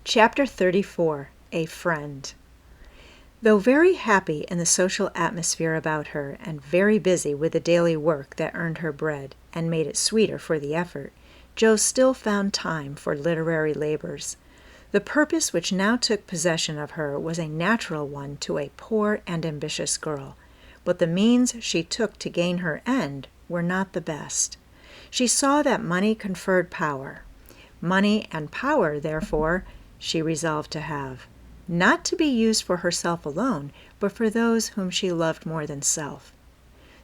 Chapter 34. A Friend. Though very happy in the social atmosphere about her, and very busy with the daily work that earned her bread and made it sweeter for the effort, Jo still found time for literary labors. The purpose which now took possession of her was a natural one to a poor and ambitious girl, but the means she took to gain her end were not the best. She saw that money conferred power. Money and power, therefore, she resolved to have, not to be used for herself alone, but for those whom she loved more than self.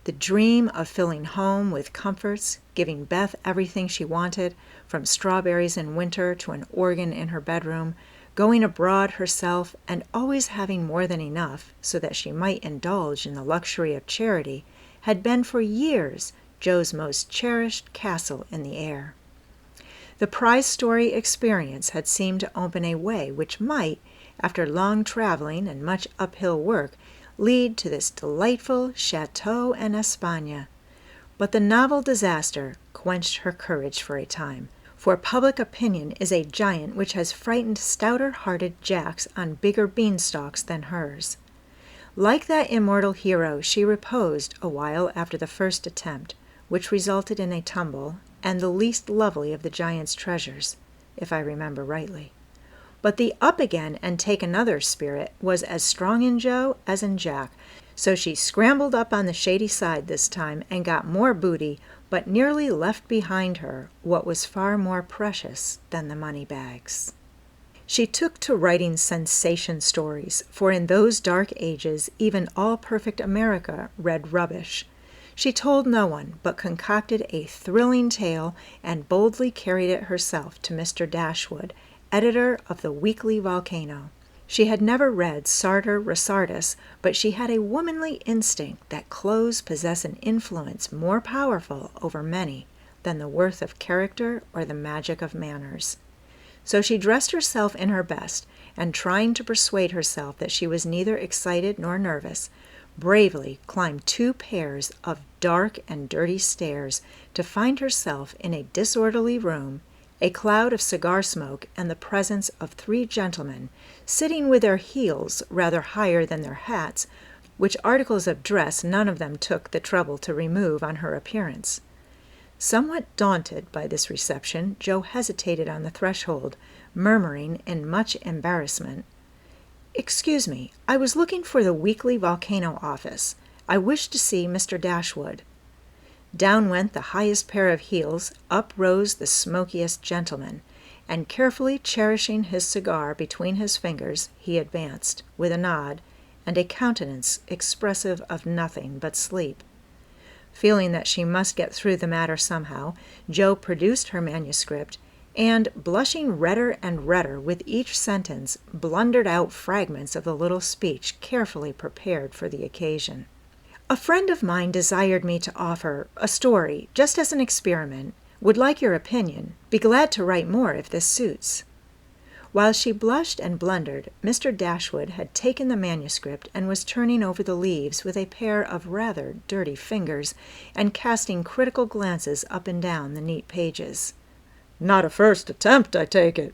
The dream of filling home with comforts, giving Beth everything she wanted, from strawberries in winter to an organ in her bedroom, going abroad herself, and always having more than enough so that she might indulge in the luxury of charity, had been for years Jo's most cherished castle in the air. The prize story experience had seemed to open a way which might, after long traveling and much uphill work, lead to this delightful chateau en Espagne. But the novel disaster quenched her courage for a time, for public opinion is a giant which has frightened stouter-hearted Jacks on bigger beanstalks than hers. Like that immortal hero, she reposed a while after the first attempt, which resulted in a tumble, and the least lovely of the giant's treasures, if I remember rightly. But the up again and take another spirit was as strong in Jo as in Jack, so she scrambled up on the shady side this time and got more booty, but nearly left behind her what was far more precious than the money bags. She took to writing sensation stories, for in those dark ages even all-perfect America read rubbish. She told no one, but concocted a thrilling tale and boldly carried it herself to Mr. Dashwood, editor of the Weekly Volcano. She had never read Sartor Resartus, but she had a womanly instinct that clothes possess an influence more powerful over many than the worth of character or the magic of manners. So she dressed herself in her best, and trying to persuade herself that she was neither excited nor nervous, bravely climbed 2 pairs of dark and dirty stairs to find herself in a disorderly room, a cloud of cigar smoke, and the presence of 3 gentlemen, sitting with their heels rather higher than their hats, which articles of dress none of them took the trouble to remove on her appearance. Somewhat daunted by this reception, Jo hesitated on the threshold, murmuring in much embarrassment, "Excuse me, I was looking for the Weekly Volcano office. I wish to see Mr. Dashwood." Down went the highest pair of heels, up rose the smokiest gentleman, and carefully cherishing his cigar between his fingers, he advanced, with a nod, and a countenance expressive of nothing but sleep. Feeling that she must get through the matter somehow, Jo produced her manuscript, and, blushing redder and redder with each sentence, blundered out fragments of the little speech carefully prepared for the occasion. "A friend of mine desired me to offer a story, just as an experiment. Would like your opinion. Be glad to write more if this suits." While she blushed and blundered, Mr. Dashwood had taken the manuscript and was turning over the leaves with a pair of rather dirty fingers, and casting critical glances up and down the neat pages. "Not a first attempt, I take it,"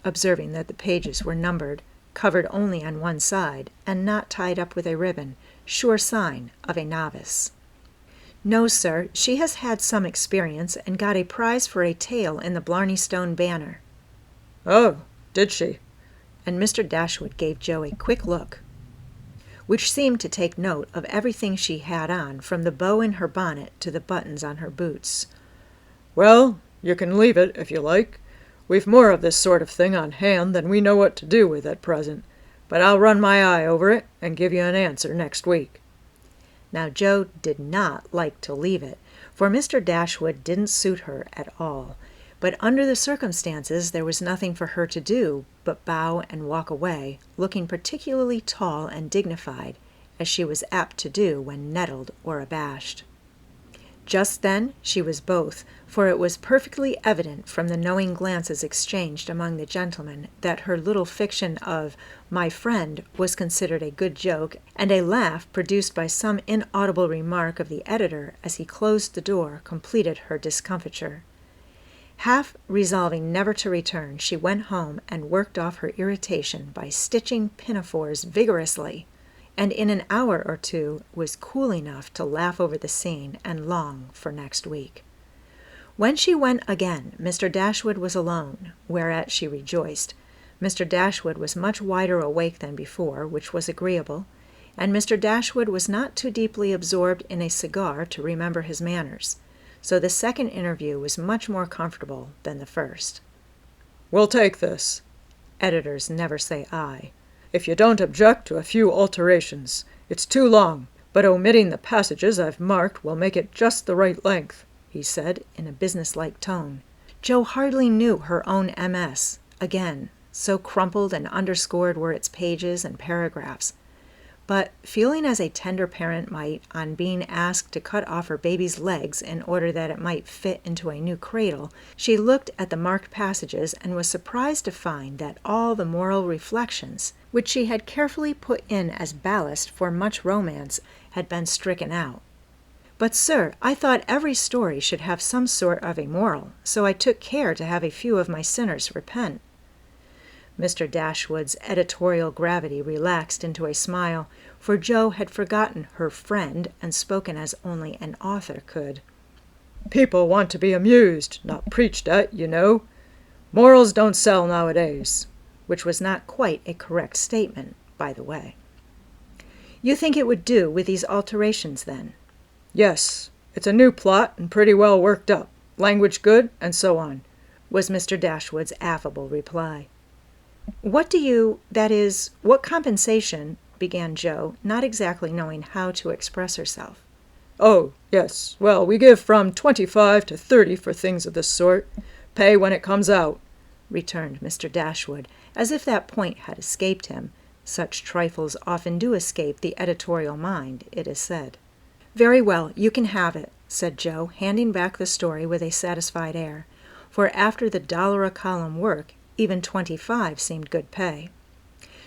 observing that the pages were numbered, covered only on one side, and not tied up with a ribbon, sure sign of a novice. "No, sir, she has had some experience, and got a prize for a tale in the Blarney Stone Banner." "Oh, did she?" And Mr. Dashwood gave Jo a quick look, which seemed to take note of everything she had on, from the bow in her bonnet to the buttons on her boots. "Well, you can leave it, if you like. We've more of this sort of thing on hand than we know what to do with at present, but I'll run my eye over it and give you an answer next week." Now Jo did not like to leave it, for Mr. Dashwood didn't suit her at all, but under the circumstances there was nothing for her to do but bow and walk away, looking particularly tall and dignified, as she was apt to do when nettled or abashed. Just then she was both, for it was perfectly evident from the knowing glances exchanged among the gentlemen that her little fiction of "my friend" was considered a good joke, and a laugh produced by some inaudible remark of the editor as he closed the door completed her discomfiture. Half resolving never to return, she went home and worked off her irritation by stitching pinafores vigorously, and in an hour or two was cool enough to laugh over the scene and long for next week. When she went again, Mr. Dashwood was alone, whereat she rejoiced. Mr. Dashwood was much wider awake than before, which was agreeable, and Mr. Dashwood was not too deeply absorbed in a cigar to remember his manners, so the second interview was much more comfortable than the first. "We'll take this." Editors never say aye. "If you don't object to a few alterations. It's too long, but omitting the passages I've marked will make it just the right length," he said in a businesslike tone. Jo hardly knew her own MS, again, so crumpled and underscored were its pages and paragraphs. But, feeling as a tender parent might on being asked to cut off her baby's legs in order that it might fit into a new cradle, she looked at the marked passages and was surprised to find that all the moral reflections, which she had carefully put in as ballast for much romance, had been stricken out. "But, sir, I thought every story should have some sort of a moral, so I took care to have a few of my sinners repent." Mr. Dashwood's editorial gravity relaxed into a smile, for Jo had forgotten her friend and spoken as only an author could. "People want to be amused, not preached at, you know. Morals don't sell nowadays," which was not quite a correct statement, by the way. "You think it would do with these alterations, then?" "Yes, it's a new plot and pretty well worked up. Language good, and so on," was Mr. Dashwood's affable reply. What compensation," began Jo, not exactly knowing how to express herself. "Oh, yes. Well, we give from 25 to 30 for things of this sort. Pay when it comes out," returned Mr. Dashwood, as if that point had escaped him. Such trifles often do escape the editorial mind, it is said. "Very well, you can have it," said Jo, handing back the story with a satisfied air, for after the $1-a-column work, even 25 seemed good pay.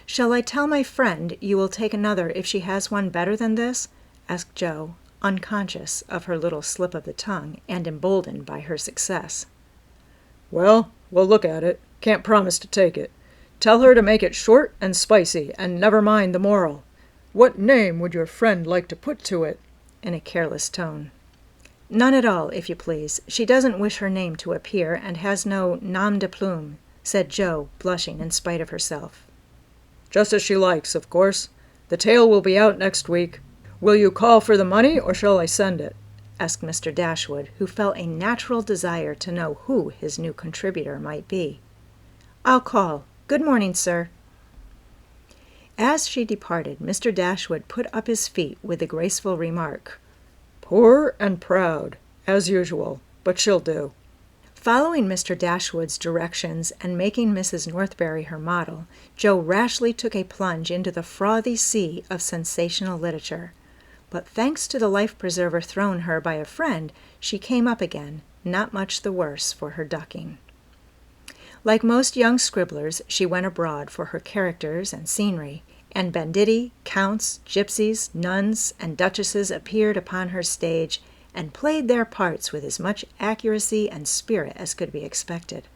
"Shall I tell my friend you will take another if she has one better than this?" asked Jo, unconscious of her little slip of the tongue and emboldened by her success. "Well, we'll look at it. Can't promise to take it. Tell her to make it short and spicy, and never mind the moral. What name would your friend like to put to it?" in a careless tone. "None at all, if you please. She doesn't wish her name to appear, and has no nom de plume," said Jo, blushing in spite of herself. "Just as she likes, of course. The tale will be out next week. Will you call for the money, or shall I send it?" asked Mr. Dashwood, who felt a natural desire to know who his new contributor might be. "I'll call. Good morning, sir." As she departed, Mr. Dashwood put up his feet with the graceful remark, "Poor and proud, as usual, but she'll do." Following Mr. Dashwood's directions and making Mrs. Northberry her model, Jo rashly took a plunge into the frothy sea of sensational literature. But thanks to the life-preserver thrown her by a friend, she came up again, not much the worse for her ducking. Like most young scribblers, she went abroad for her characters and scenery, and banditti, counts, gypsies, nuns, and duchesses appeared upon her stage and played their parts with as much accuracy and spirit as could be expected.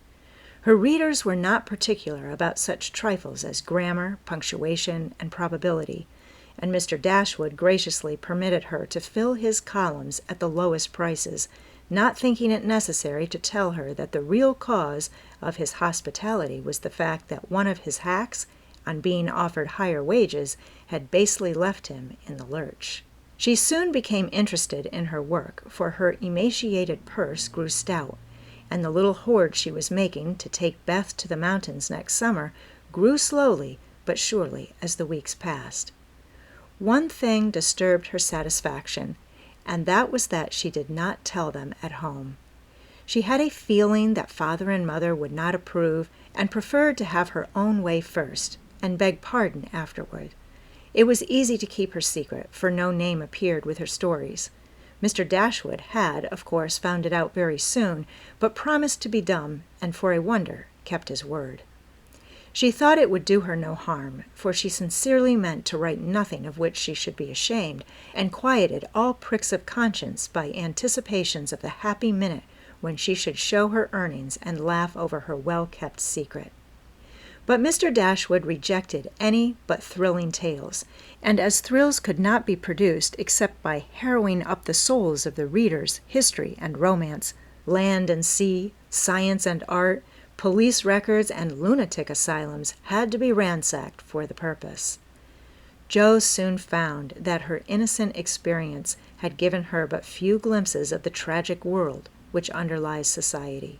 Her readers were not particular about such trifles as grammar, punctuation, and probability, and Mr. Dashwood graciously permitted her to fill his columns at the lowest prices, not thinking it necessary to tell her that the real cause of his hospitality was the fact that one of his hacks, on being offered higher wages, had basely left him in the lurch. She soon became interested in her work, for her emaciated purse grew stout, and the little hoard she was making to take Beth to the mountains next summer grew slowly but surely as the weeks passed. One thing disturbed her satisfaction, and that was that she did not tell them at home. She had a feeling that father and mother would not approve, and preferred to have her own way first, and beg pardon afterward. It was easy to keep her secret, for no name appeared with her stories. Mr. Dashwood had, of course, found it out very soon, but promised to be dumb, and for a wonder kept his word. She thought it would do her no harm, for she sincerely meant to write nothing of which she should be ashamed, and quieted all pricks of conscience by anticipations of the happy minute when she should show her earnings and laugh over her well-kept secret. But Mr. Dashwood rejected any but thrilling tales, and as thrills could not be produced except by harrowing up the souls of the readers, history and romance, land and sea, science and art, police records and lunatic asylums had to be ransacked for the purpose. Jo soon found that her innocent experience had given her but few glimpses of the tragic world which underlies society.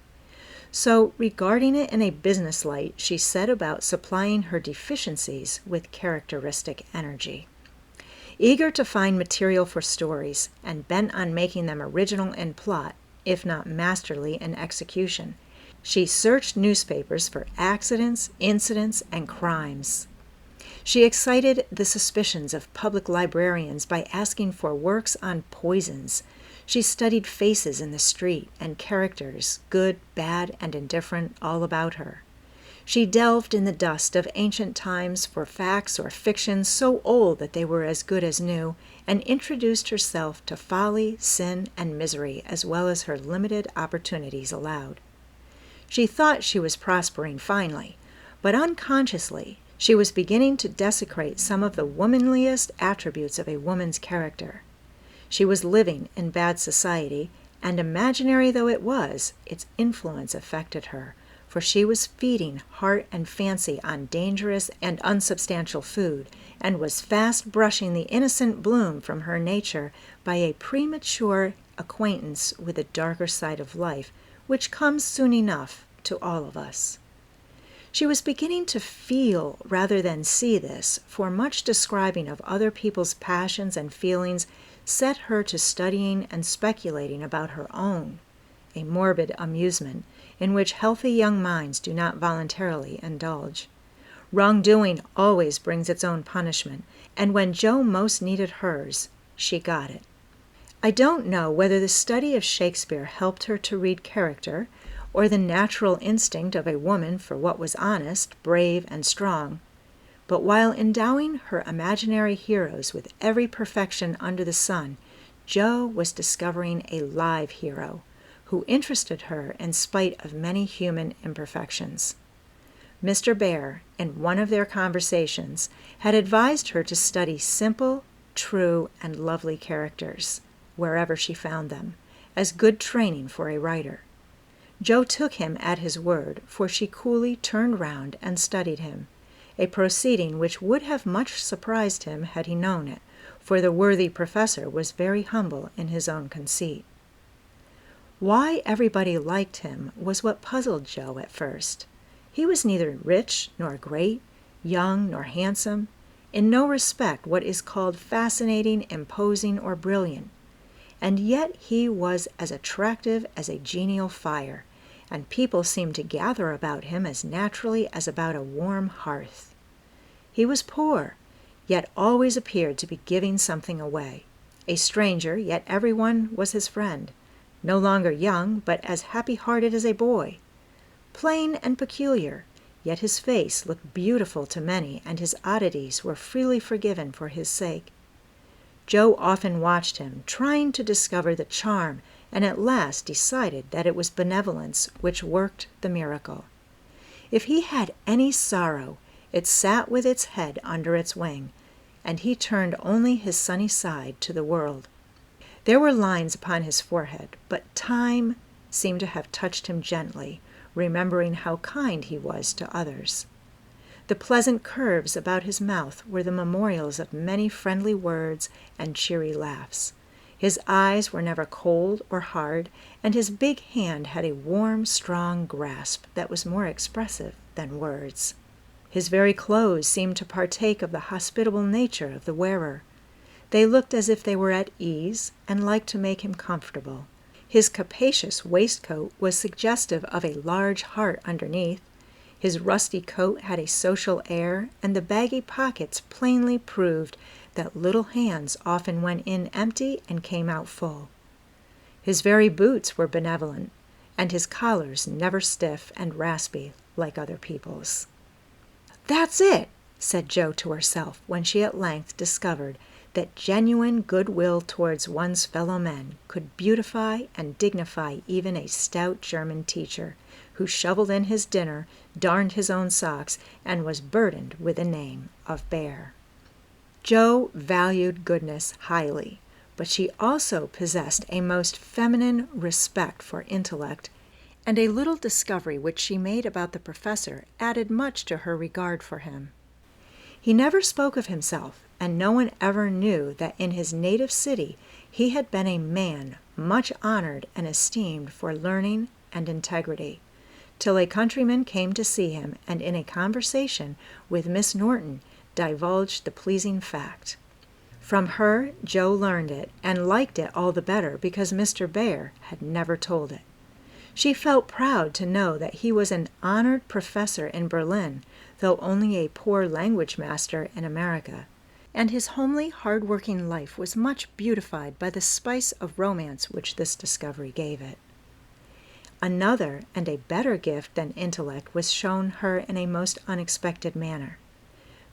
So, regarding it in a business light, she set about supplying her deficiencies with characteristic energy. Eager to find material for stories, and bent on making them original in plot, if not masterly in execution, she searched newspapers for accidents, incidents, and crimes. She excited the suspicions of public librarians by asking for works on poisons. She studied faces in the street and characters, good, bad, and indifferent, all about her. She delved in the dust of ancient times for facts or fictions so old that they were as good as new, and introduced herself to folly, sin, and misery as well as her limited opportunities allowed. She thought she was prospering finely, but unconsciously she was beginning to desecrate some of the womanliest attributes of a woman's character. She was living in bad society, and imaginary though it was, its influence affected her, for she was feeding heart and fancy on dangerous and unsubstantial food, and was fast brushing the innocent bloom from her nature by a premature acquaintance with the darker side of life, which comes soon enough to all of us. She was beginning to feel rather than see this, for much describing of other people's passions and feelings set her to studying and speculating about her own, a morbid amusement in which healthy young minds do not voluntarily indulge. Wrongdoing always brings its own punishment, and when Jo most needed hers, she got it. I don't know whether the study of Shakespeare helped her to read character, or the natural instinct of a woman for what was honest, brave, and strong, but while endowing her imaginary heroes with every perfection under the sun, Jo was discovering a live hero, who interested her in spite of many human imperfections. Mr. Bear, in one of their conversations, had advised her to study simple, true, and lovely characters, wherever she found them, as good training for a writer. Jo took him at his word, for she coolly turned round and studied him, a proceeding which would have much surprised him had he known it, for the worthy professor was very humble in his own conceit. Why everybody liked him was what puzzled Jo at first. He was neither rich nor great, young nor handsome, in no respect what is called fascinating, imposing, or brilliant, and yet he was as attractive as a genial fire, and people seemed to gather about him as naturally as about a warm hearth. He was poor, yet always appeared to be giving something away. A stranger, yet everyone was his friend. No longer young, but as happy-hearted as a boy. Plain and peculiar, yet his face looked beautiful to many, and his oddities were freely forgiven for his sake. Jo often watched him, trying to discover the charm, and at last decided that it was benevolence which worked the miracle. If he had any sorrow, it sat with its head under its wing, and he turned only his sunny side to the world. There were lines upon his forehead, but time seemed to have touched him gently, remembering how kind he was to others. The pleasant curves about his mouth were the memorials of many friendly words and cheery laughs. His eyes were never cold or hard, and his big hand had a warm, strong grasp that was more expressive than words. His very clothes seemed to partake of the hospitable nature of the wearer. They looked as if they were at ease and liked to make him comfortable. His capacious waistcoat was suggestive of a large heart underneath. His rusty coat had a social air, and the baggy pockets plainly proved that little hands often went in empty and came out full. His very boots were benevolent, and his collars never stiff and raspy like other people's. "That's it," said Jo to herself when she at length discovered that genuine goodwill towards one's fellow men could beautify and dignify even a stout German teacher, who shoveled in his dinner, darned his own socks, and was burdened with the name of Bear. Jo valued goodness highly, but she also possessed a most feminine respect for intellect, and a little discovery which she made about the professor added much to her regard for him. He never spoke of himself, and no one ever knew that in his native city he had been a man much honored and esteemed for learning and integrity, till a countryman came to see him, and in a conversation with Miss Norton divulged the pleasing fact. From her Jo learned it, and liked it all the better because Mr. Bear had never told it. She felt proud to know that he was an honored professor in Berlin, though only a poor language master in America, and his homely, hard-working life was much beautified by the spice of romance which this discovery gave it. Another and a better gift than intellect was shown her in a most unexpected manner.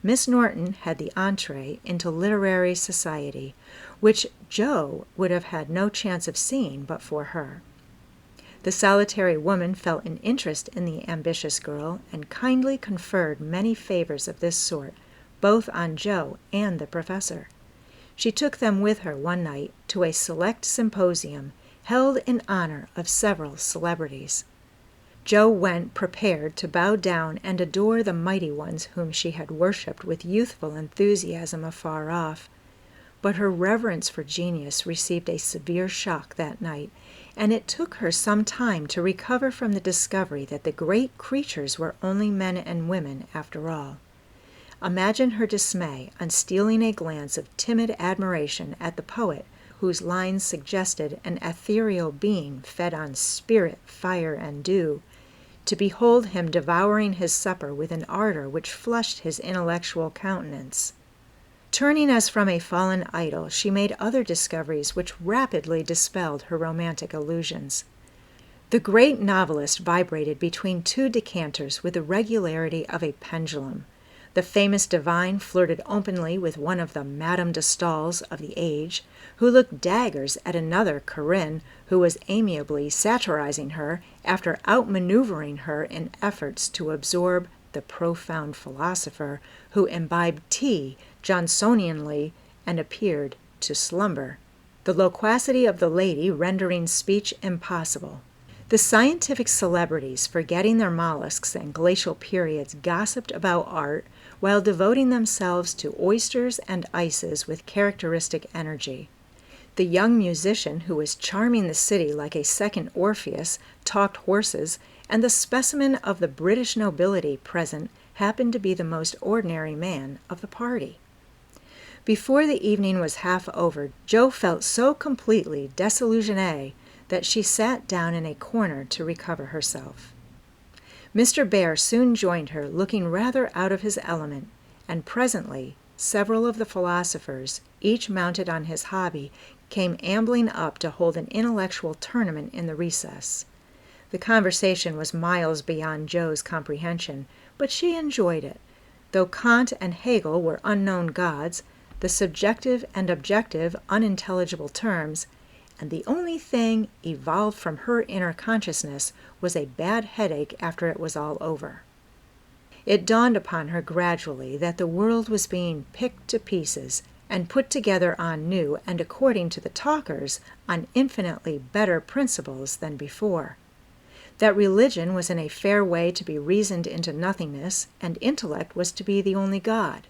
Miss Norton had the entree into literary society, which Jo would have had no chance of seeing but for her. The solitary woman felt an interest in the ambitious girl, and kindly conferred many favors of this sort, both on Jo and the professor. She took them with her one night to a select symposium held in honor of several celebrities. Jo went prepared to bow down and adore the mighty ones whom she had worshipped with youthful enthusiasm afar off. But her reverence for genius received a severe shock that night, and it took her some time to recover from the discovery that the great creatures were only men and women after all. Imagine her dismay on stealing a glance of timid admiration at the poet, whose lines suggested an ethereal being fed on spirit, fire, and dew, to behold him devouring his supper with an ardor which flushed his intellectual countenance. Turning as from a fallen idol, she made other discoveries which rapidly dispelled her romantic illusions. The great novelist vibrated between two decanters with the regularity of a pendulum. The famous divine flirted openly with one of the Madame de Staëls of the age, who looked daggers at another Corinne, who was amiably satirizing her after outmaneuvering her in efforts to absorb the profound philosopher, who imbibed tea Johnsonianly and appeared to slumber, the loquacity of the lady rendering speech impossible. The scientific celebrities, forgetting their mollusks and glacial periods, gossiped about art while devoting themselves to oysters and ices with characteristic energy. The young musician, who was charming the city like a second Orpheus, talked horses, and the specimen of the British nobility present happened to be the most ordinary man of the party. Before the evening was half over, Jo felt so completely désillusionnée that she sat down in a corner to recover herself. Mr. Bear soon joined her, looking rather out of his element, and presently several of the philosophers, each mounted on his hobby, came ambling up to hold an intellectual tournament in the recess. The conversation was miles beyond Jo's comprehension, but she enjoyed it. Though Kant and Hegel were unknown gods, the subjective and objective unintelligible terms, and the only thing evolved from her inner consciousness was a bad headache after it was all over. It dawned upon her gradually that the world was being picked to pieces and put together on new and, according to the talkers, on infinitely better principles than before. That religion was in a fair way to be reasoned into nothingness, and intellect was to be the only God.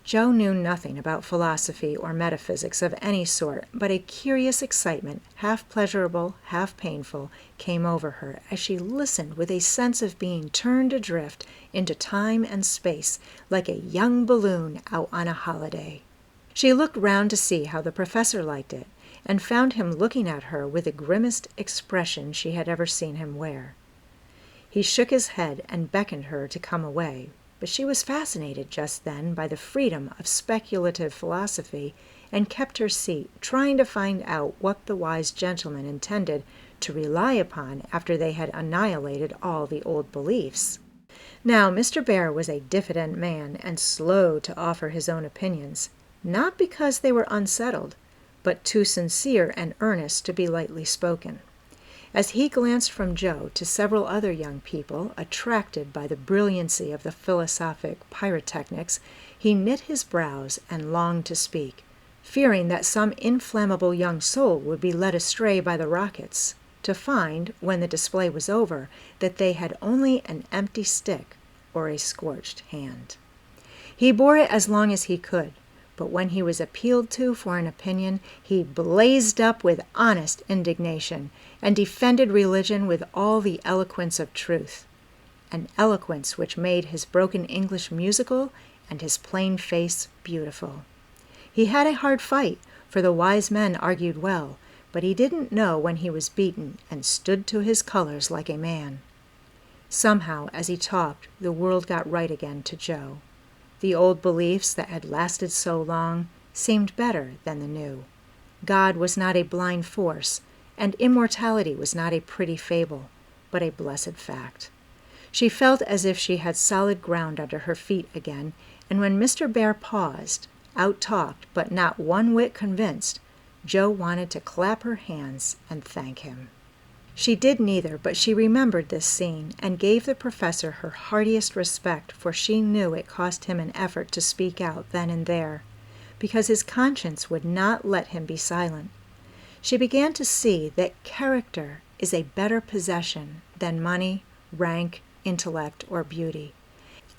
Jo knew nothing about philosophy or metaphysics of any sort, but a curious excitement, half pleasurable, half painful, came over her as she listened with a sense of being turned adrift into time and space like a young balloon out on a holiday. She looked round to see how the professor liked it, and found him looking at her with the grimmest expression she had ever seen him wear. He shook his head and beckoned her to come away, but she was fascinated just then by the freedom of speculative philosophy, and kept her seat, trying to find out what the wise gentleman intended to rely upon after they had annihilated all the old beliefs. Now, Mr. Bear was a diffident man, and slow to offer his own opinions. not because they were unsettled, but too sincere and earnest to be lightly spoken. As he glanced from Joe to several other young people, attracted by the brilliancy of the philosophic pyrotechnics, he knit his brows and longed to speak, fearing that some inflammable young soul would be led astray by the rockets, to find, when the display was over, that they had only an empty stick or a scorched hand. He bore it as long as he could, but when he was appealed to for an opinion, he blazed up with honest indignation, and defended religion with all the eloquence of truth, an eloquence which made his broken English musical and his plain face beautiful. He had a hard fight, for the wise men argued well, but he didn't know when he was beaten, and stood to his colors like a man. Somehow, as he talked, the world got right again to Joe. The old beliefs that had lasted so long seemed better than the new. God was not a blind force, and immortality was not a pretty fable, but a blessed fact. She felt as if she had solid ground under her feet again, and when Mr. Bear paused, out-talked but not one whit convinced, Joe wanted to clap her hands and thank him. She did neither, but she remembered this scene, and gave the professor her heartiest respect, for she knew it cost him an effort to speak out then and there, because his conscience would not let him be silent. She began to see that character is a better possession than money, rank, intellect, or beauty,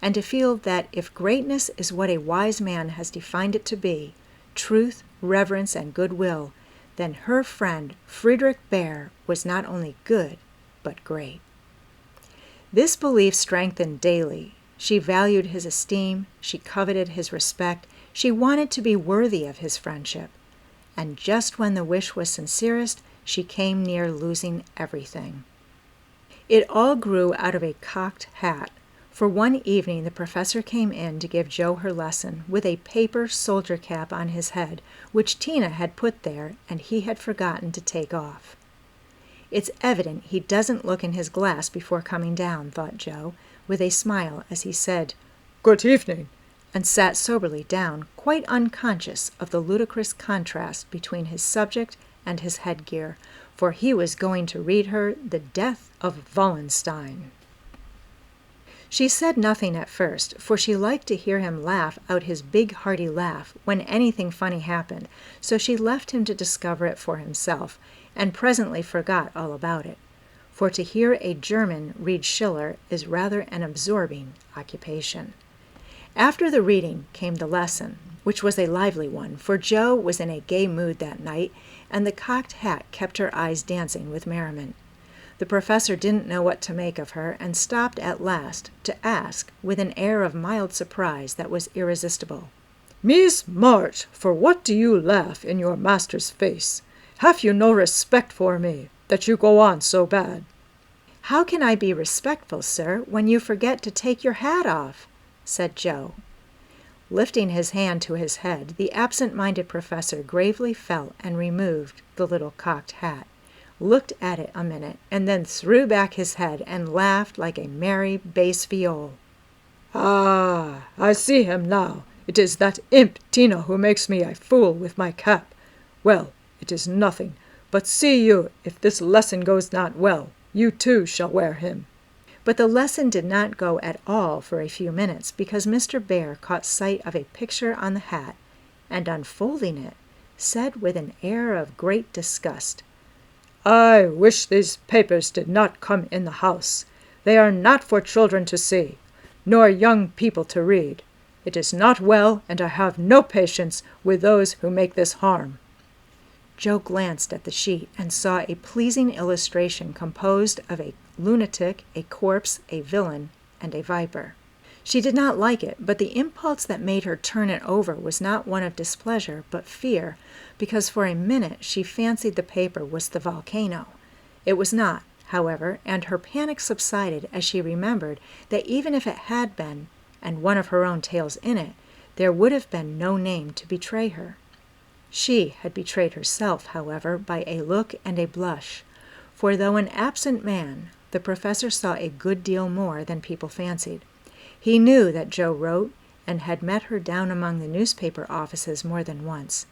and to feel that if greatness is what a wise man has defined it to be, truth, reverence, and goodwill, then her friend Friedrich Bear was not only good, but great. This belief strengthened daily. She valued his esteem, she coveted his respect, she wanted to be worthy of his friendship. And just when the wish was sincerest, she came near losing everything. It all grew out of a cocked hat, for one evening the professor came in to give Joe her lesson with a paper soldier cap on his head, which Tina had put there and he had forgotten to take off. It's evident he doesn't look in his glass before coming down, thought Joe, with a smile as he said, "Good evening," and sat soberly down, quite unconscious of the ludicrous contrast between his subject and his headgear, for he was going to read her The Death of Wallenstein. She said nothing at first, for she liked to hear him laugh out his big hearty laugh when anything funny happened, so she left him to discover it for himself, and presently forgot all about it, for to hear a German read Schiller is rather an absorbing occupation. After the reading came the lesson, which was a lively one, for Joe was in a gay mood that night, and the cocked hat kept her eyes dancing with merriment. The professor didn't know what to make of her, and stopped at last to ask, with an air of mild surprise that was irresistible, "Miss March, for what do you laugh in your master's face? Have you no respect for me, that you go on so bad?" "How can I be respectful, sir, when you forget to take your hat off?" said Joe. Lifting his hand to his head, the absent-minded professor gravely felt and removed the little cocked hat, looked at it a minute, and then threw back his head and laughed like a merry bass viol. "Ah, I see him now. It is that imp Tina who makes me a fool with my cap. Well, it is nothing, but see you, if this lesson goes not well, you too shall wear him." But the lesson did not go at all for a few minutes, because Mr. Bear caught sight of a picture on the hat, and unfolding it, said with an air of great disgust, "I wish these papers did not come in the house. They are not for children to see, nor young people to read. It is not well, and I have no patience with those who make this harm." Joe glanced at the sheet and saw a pleasing illustration composed of a lunatic, a corpse, a villain, and a viper. She did not like it, but the impulse that made her turn it over was not one of displeasure, but fear, because for a minute she fancied the paper was the volcano. It was not, however, and her panic subsided as she remembered that even if it had been, and one of her own tales in it, there would have been no name to betray her. She had betrayed herself, however, by a look and a blush, for though an absent man, the professor saw a good deal more than people fancied. He knew that Joe wrote, and had met her down among the newspaper offices more than once,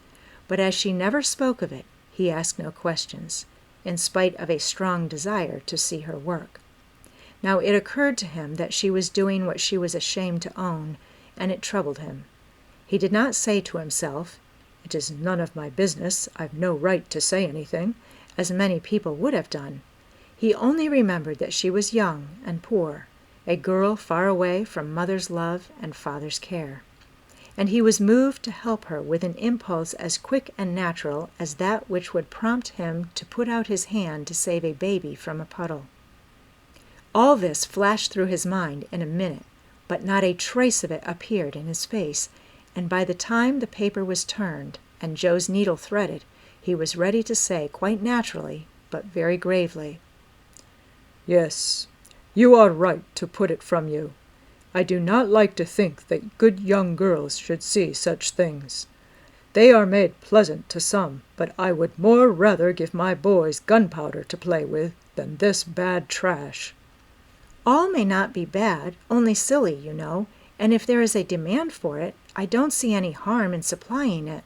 but as she never spoke of it, he asked no questions, in spite of a strong desire to see her work. Now it occurred to him that she was doing what she was ashamed to own, and it troubled him. He did not say to himself, "It is none of my business, I've no right to say anything," as many people would have done. He only remembered that she was young and poor, a girl far away from mother's love and father's care, and he was moved to help her with an impulse as quick and natural as that which would prompt him to put out his hand to save a baby from a puddle. All this flashed through his mind in a minute, but not a trace of it appeared in his face, and by the time the paper was turned and Joe's needle threaded, he was ready to say quite naturally, but very gravely, "Yes, you are right to put it from you. I do not like to think that good young girls should see such things. They are made pleasant to some, but I would more rather give my boys gunpowder to play with than this bad trash." "All may not be bad, only silly, you know, and if there is a demand for it, I don't see any harm in supplying it.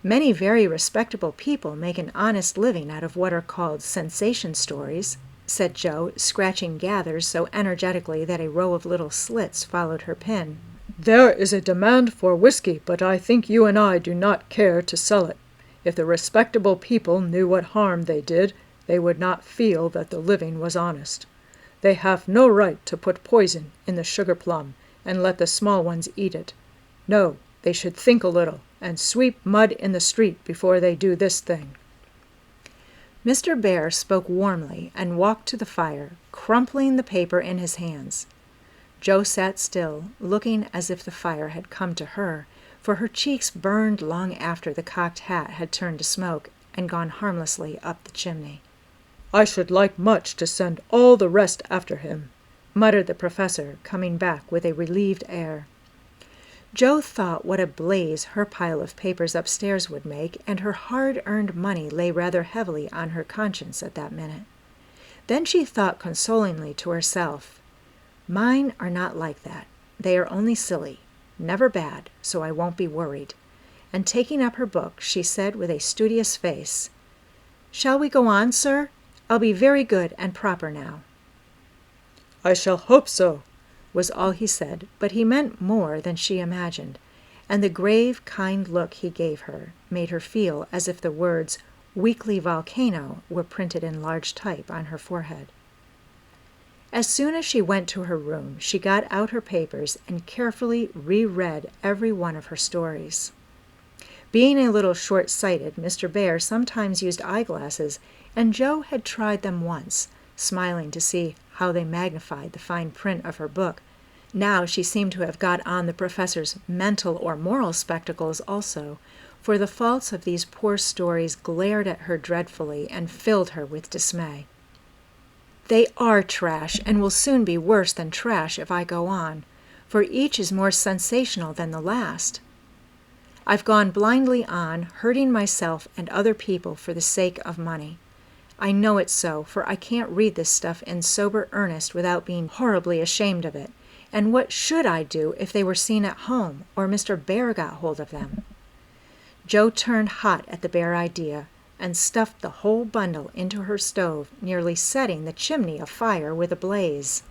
Many very respectable people make an honest living out of what are called sensation stories," said Joe, scratching gathers so energetically that a row of little slits followed her pen. "There is a demand for whiskey, but I think you and I do not care to sell it. If the respectable people knew what harm they did, they would not feel that the living was honest. They have no right to put poison in the sugar plum and let the small ones eat it. No, they should think a little and sweep mud in the street before they do this thing." Mr. Bear spoke warmly and walked to the fire, crumpling the paper in his hands. Joe sat still, looking as if the fire had come to her, for her cheeks burned long after the cocked hat had turned to smoke and gone harmlessly up the chimney. "I should like much to send all the rest after him," muttered the professor, coming back with a relieved air. Joe thought what a blaze her pile of papers upstairs would make, and her hard-earned money lay rather heavily on her conscience at that minute. Then she thought consolingly to herself, "Mine are not like that. They are only silly, never bad, so I won't be worried." And taking up her book, she said with a studious face, "Shall we go on, sir? I'll be very good and proper now." "I shall hope so," was all he said, but he meant more than she imagined, and the grave, kind look he gave her made her feel as if the words "weekly volcano" were printed in large type on her forehead. As soon as she went to her room, she got out her papers and carefully reread every one of her stories. Being a little short-sighted, Mr. Bear sometimes used eyeglasses, and Joe had tried them once, smiling to see how they magnified the fine print of her book. Now she seemed to have got on the professor's mental or moral spectacles also, for the faults of these poor stories glared at her dreadfully and filled her with dismay. "They are trash, and will soon be worse than trash if I go on, for each is more sensational than the last. I've gone blindly on, hurting myself and other people for the sake of money. I know it's so, for I can't read this stuff in sober earnest without being horribly ashamed of it. And what should I do if they were seen at home, or Mr. Bear got hold of them?" Joe turned hot at the bare idea, and stuffed the whole bundle into her stove, nearly setting the chimney afire with a blaze.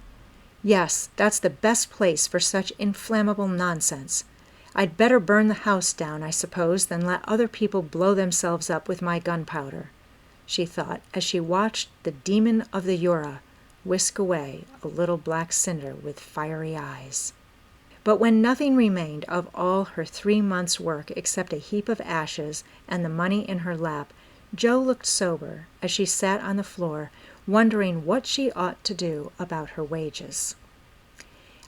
"Yes, that's the best place for such inflammable nonsense. I'd better burn the house down, I suppose, than let other people blow themselves up with my gunpowder," she thought, as she watched the demon of the Jura whisk away a little black cinder with fiery eyes. But when nothing remained of all her 3 months' work except a heap of ashes and the money in her lap, Joe looked sober as she sat on the floor, wondering what she ought to do about her wages.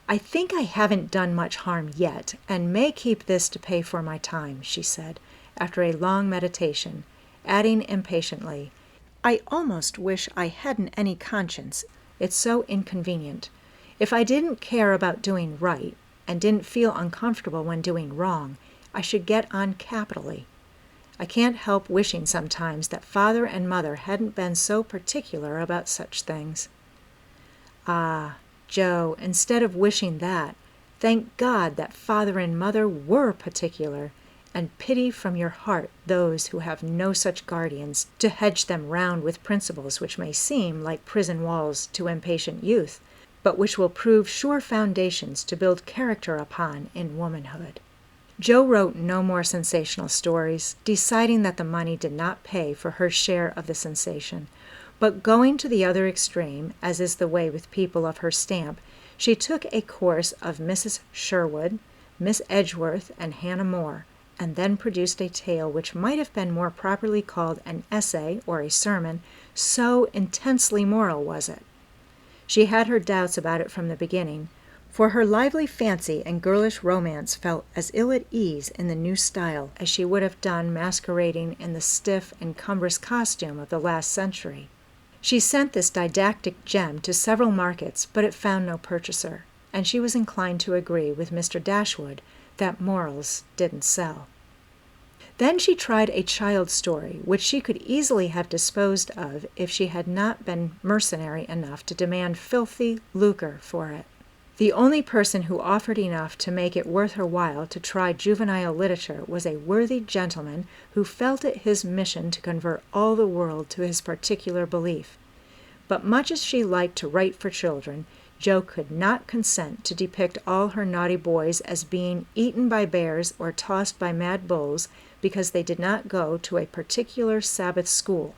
"I think I haven't done much harm yet, and may keep this to pay for my time," she said, after a long meditation, adding impatiently, "I almost wish I hadn't any conscience. It's so inconvenient. If I didn't care about doing right, and didn't feel uncomfortable when doing wrong, I should get on capitally. I can't help wishing sometimes that Father and Mother hadn't been so particular about such things." Ah, Joe, instead of wishing that, Thank God that father and mother were particular, and pity from your heart those who have no such guardians to hedge them round with principles which may seem like prison walls to impatient youth, but which will prove sure foundations to build character upon in womanhood. Jo wrote no more sensational stories, deciding that the money did not pay for her share of the sensation, but going to the other extreme, as is the way with people of her stamp, she took a course of Mrs. Sherwood, Miss Edgeworth, and Hannah More, and then produced a tale which might have been more properly called an essay or a sermon, so intensely moral was it. She had her doubts about it from the beginning, for her lively fancy and girlish romance felt as ill at ease in the new style as she would have done masquerading in the stiff and cumbrous costume of the last century. She sent this didactic gem to several markets, but it found no purchaser, and she was inclined to agree with Mr. Dashwood that morals didn't sell. Then she tried a child's story, which she could easily have disposed of if she had not been mercenary enough to demand filthy lucre for it. The only person who offered enough to make it worth her while to try juvenile literature was a worthy gentleman who felt it his mission to convert all the world to his particular belief. But much as she liked to write for children, Jo could not consent to depict all her naughty boys as being eaten by bears or tossed by mad bulls because they did not go to a particular Sabbath school,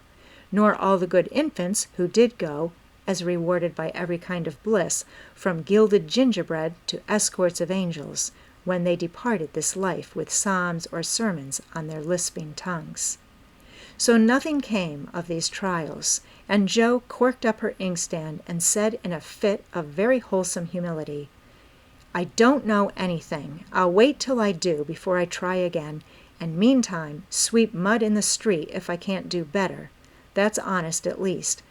nor all the good infants who did go, as rewarded by every kind of bliss, from gilded gingerbread to escorts of angels, when they departed this life with psalms or sermons on their lisping tongues. So nothing came of these trials, and Jo corked up her inkstand and said in a fit of very wholesome humility, "I don't know anything. I'll wait till I do before I try again, and meantime sweep mud in the street if I can't do better. That's honest at least,"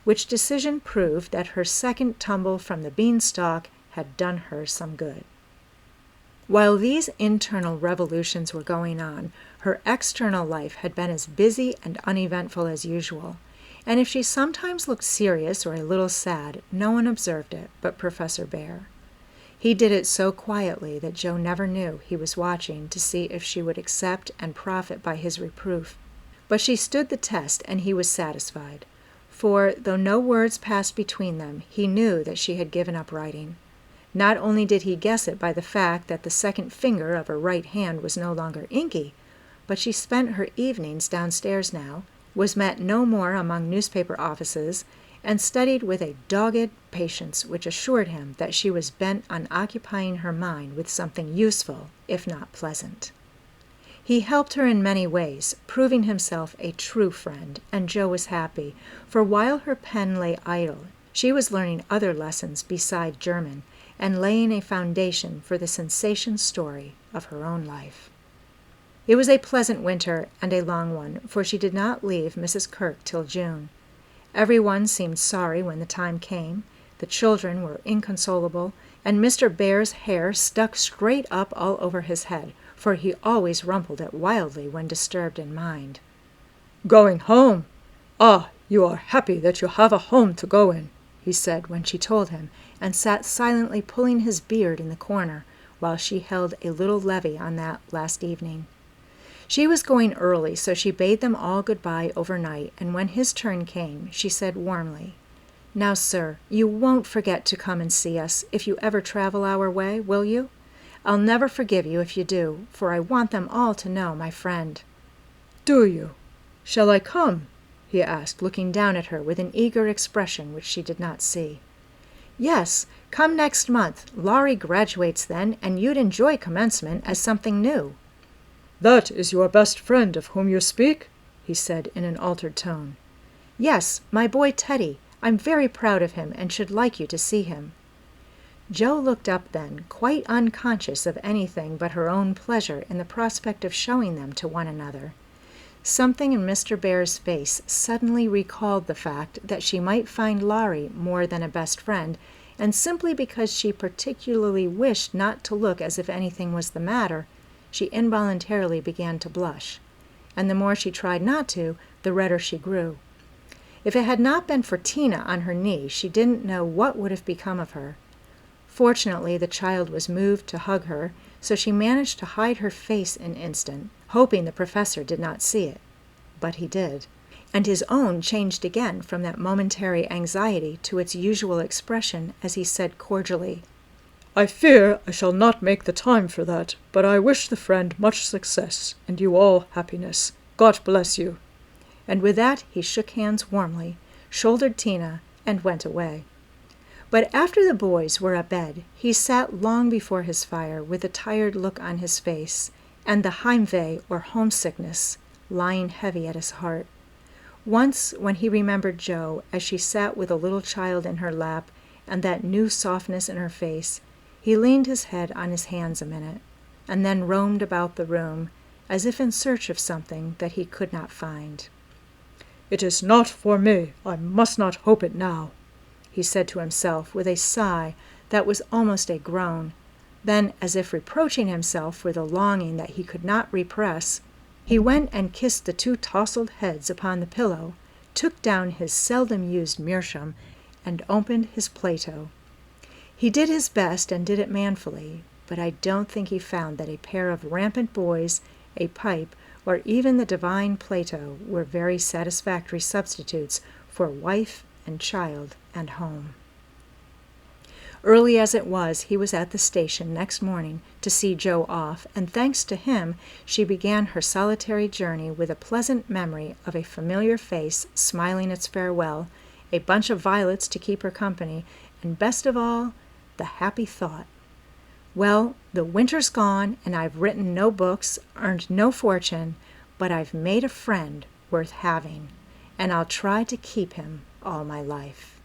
which decision proved that her second tumble from the beanstalk had done her some good. While these internal revolutions were going on, her external life had been as busy and uneventful as usual, and if she sometimes looked serious or a little sad, no one observed it but Professor Bhaer. He did it so quietly that Jo never knew he was watching to see if she would accept and profit by his reproof. But she stood the test, and he was satisfied, for, though no words passed between them, he knew that she had given up writing. Not only did he guess it by the fact that the second finger of her right hand was no longer inky, but she spent her evenings downstairs now, was met no more among newspaper offices, and studied with a dogged patience which assured him that she was bent on occupying her mind with something useful, if not pleasant. He helped her in many ways, proving himself a true friend, and Jo was happy, for while her pen lay idle, she was learning other lessons beside German, and laying a foundation for the sensation story of her own life. It was a pleasant winter and a long one, for she did not leave Mrs. Kirk till June. Everyone seemed sorry when the time came, the children were inconsolable, and Mr. Bhaer's hair stuck straight up all over his head, for he always rumpled it wildly when disturbed in mind. "Going home? Ah, you are happy that you have a home to go in," he said when she told him, and sat silently pulling his beard in the corner, while she held a little levee on that last evening. She was going early, so she bade them all good-bye overnight, and when his turn came, she said warmly, "Now, sir, you won't forget to come and see us, if you ever travel our way, will you? I'll never forgive you if you do, for I want them all to know my friend." "Do you? Shall I come?" he asked, looking down at her with an eager expression which she did not see. "Yes, come next month. Laurie graduates then, and you'd enjoy commencement as something new." "That is your best friend of whom you speak?" he said in an altered tone. "Yes, my boy Teddy. I'm very proud of him, and should like you to see him." Jo looked up then, quite unconscious of anything but her own pleasure in the prospect of showing them to one another. Something in Mr. Bhaer's face suddenly recalled the fact that she might find Laurie more than a best friend, and simply because she particularly wished not to look as if anything was the matter, she involuntarily began to blush, and the more she tried not to, the redder she grew. If it had not been for Tina on her knee, she didn't know what would have become of her. Fortunately, the child was moved to hug her, so she managed to hide her face an instant, hoping the professor did not see it. But he did, and his own changed again from that momentary anxiety to its usual expression as he said cordially, "I fear I shall not make the time for that, but I wish the friend much success, and you all happiness. God bless you." And with that he shook hands warmly, shouldered Tina, and went away. But after the boys were abed, he sat long before his fire with a tired look on his face, and the Heimweh, or homesickness, lying heavy at his heart. Once, when he remembered Jo, as she sat with a little child in her lap, and that new softness in her face, he leaned his head on his hands a minute, and then roamed about the room, as if in search of something that he could not find. "It is not for me. I must not hope it now," he said to himself with a sigh that was almost a groan. Then, as if reproaching himself for the longing that he could not repress, he went and kissed the two tousled heads upon the pillow, took down his seldom-used meerschaum, and opened his Plato. He did his best and did it manfully, but I don't think he found that a pair of rampant boys, a pipe, or even the divine Plato were very satisfactory substitutes for wife and child and home. Early as it was, he was at the station next morning to see Jo off, and thanks to him, she began her solitary journey with a pleasant memory of a familiar face smiling its farewell, a bunch of violets to keep her company, and best of all, the happy thought, well, the winter's gone, and I've written no books, earned no fortune, but I've made a friend worth having, and I'll try to keep him all my life.